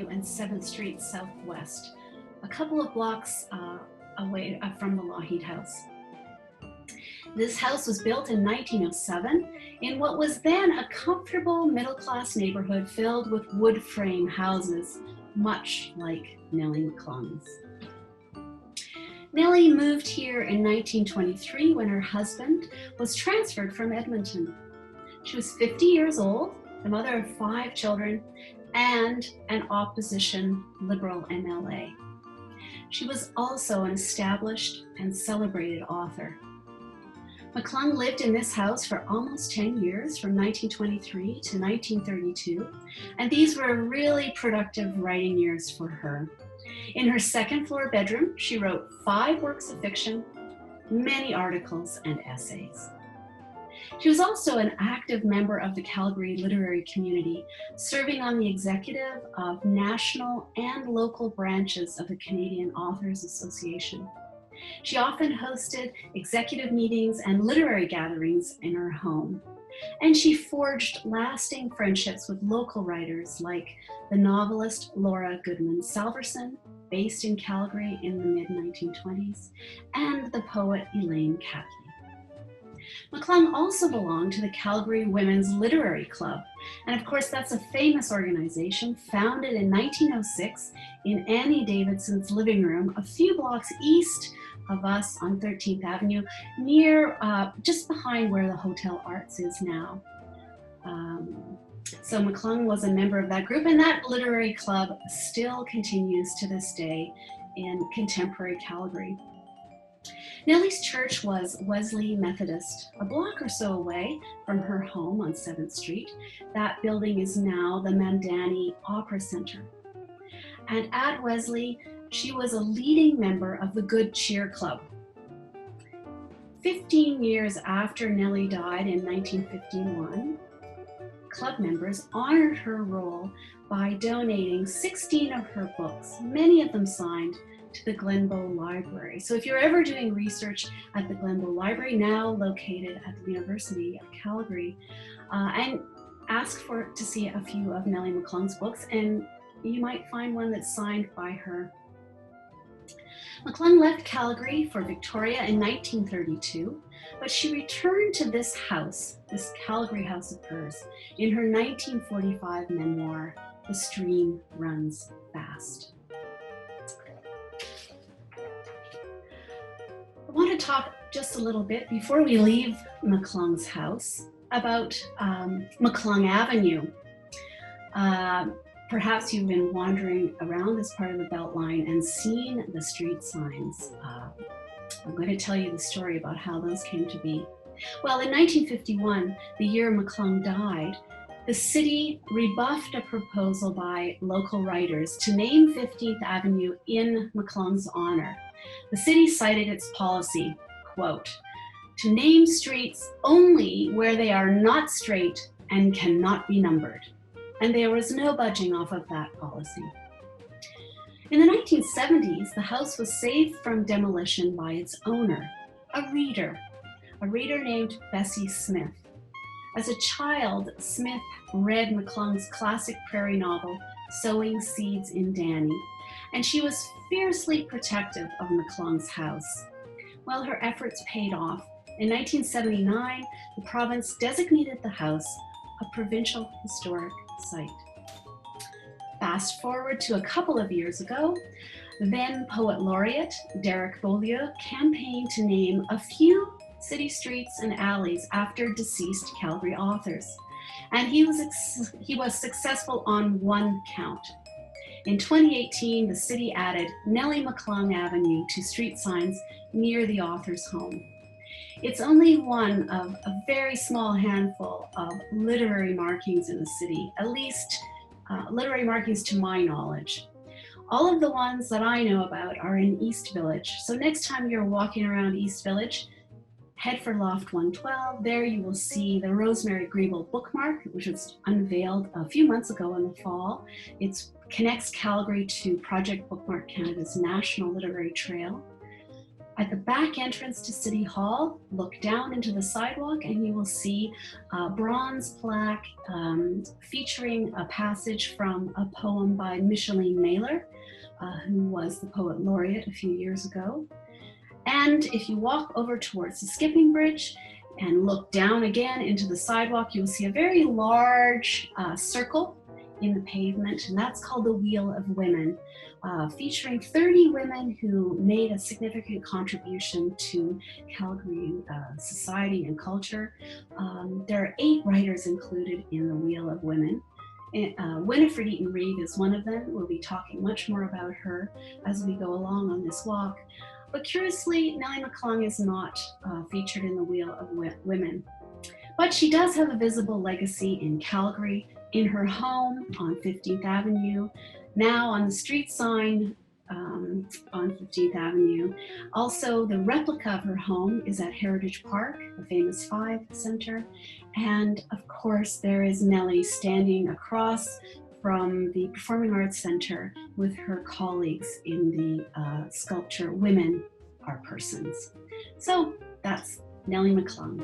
Avenue and 7th Street Southwest, a couple of blocks away from the Lougheed House. This house was built in 1907 in what was then a comfortable middle-class neighborhood filled with wood frame houses, much like Nellie McClung's. Nellie moved here in 1923 when her husband was transferred from Edmonton. She was 50 years old, the mother of 5 children, and an opposition Liberal MLA. She was also an established and celebrated author. McClung lived in this house for almost 10 years, from 1923 to 1932, and these were really productive writing years for her. In her second-floor bedroom, she wrote 5 works of fiction, many articles and essays. She was also an active member of the Calgary literary community, serving on the executive of national and local branches of the Canadian Authors Association. She often hosted executive meetings and literary gatherings in her home, and she forged lasting friendships with local writers like the novelist Laura Goodman Salverson, based in Calgary in the mid-1920s, and the poet Elaine Catley. McClung also belonged to the Calgary Women's Literary Club, and of course that's a famous organization founded in 1906 in Annie Davidson's living room a few blocks east of us on 13th Avenue, near, just behind where the Hotel Arts is now. So McClung was a member of that group, and that literary club still continues to this day in contemporary Calgary. Nellie's church was Wesley Methodist, a block or so away from her home on 7th Street. That building is now the Mandani Opera Center. And at Wesley, she was a leading member of the Good Cheer Club. 15 years after Nellie died in 1951, club members honored her role by donating 16 of her books, many of them signed, to the Glenbow Library. So if you're ever doing research at the Glenbow Library, now located at the University of Calgary, and ask to see a few of Nellie McClung's books, and you might find one that's signed by her. McClung left Calgary for Victoria in 1932, but she returned to this house, this Calgary house of hers, in her 1945 memoir, The Stream Runs Fast. I want to talk just a little bit before we leave McClung's house about McClung Avenue. Perhaps you've been wandering around this part of the Beltline and seen the street signs. I'm going to tell you the story about how those came to be. Well, in 1951, the year McClung died, the city rebuffed a proposal by local writers to name 15th Avenue in McClung's honor. The city cited its policy, quote, "to name streets only where they are not straight and cannot be numbered." And there was no budging off of that policy. In the 1970s, the house was saved from demolition by its owner, a reader named Bessie Smith. As a child, Smith read McClung's classic prairie novel, Sowing Seeds in Danny, and she was fiercely protective of McClung's house. Well, her efforts paid off. In 1979, the province designated the house a provincial historic site. Fast forward to a couple of years ago, then Poet Laureate Derek Beaulieu campaigned to name a few city streets and alleys after deceased Calgary authors. And he was successful on one count. In 2018, the city added Nellie McClung Avenue to street signs near the author's home. It's only one of a very small handful of literary markings in the city, at least literary markings to my knowledge. All of the ones that I know about are in East Village. So next time you're walking around East Village, head for Loft 112. There you will see the Rosemary Griebel bookmark, which was unveiled a few months ago in the fall. It connects Calgary to Project Bookmark Canada's National Literary Trail. At the back entrance to City Hall, look down into the sidewalk and you will see a bronze plaque featuring a passage from a poem by Micheline Mailer, who was the poet laureate a few years ago. And if you walk over towards the skipping bridge and look down again into the sidewalk, you'll see a very large circle in the pavement, and that's called the Wheel of Women, featuring 30 women who made a significant contribution to Calgary society and culture. There are 8 writers included in the Wheel of Women. Winifred Eaton-Reid is one of them. We'll be talking much more about her as we go along on this walk. But curiously, Nellie McClung is not featured in the Wheel of Women. But she does have a visible legacy in Calgary, in her home on 15th Avenue, now on the street sign on 15th Avenue. Also, the replica of her home is at Heritage Park, the famous 5 Center. And of course, there is Nellie standing across from the Performing Arts Center with her colleagues in the sculpture Women Are Persons. So that's Nellie McClung.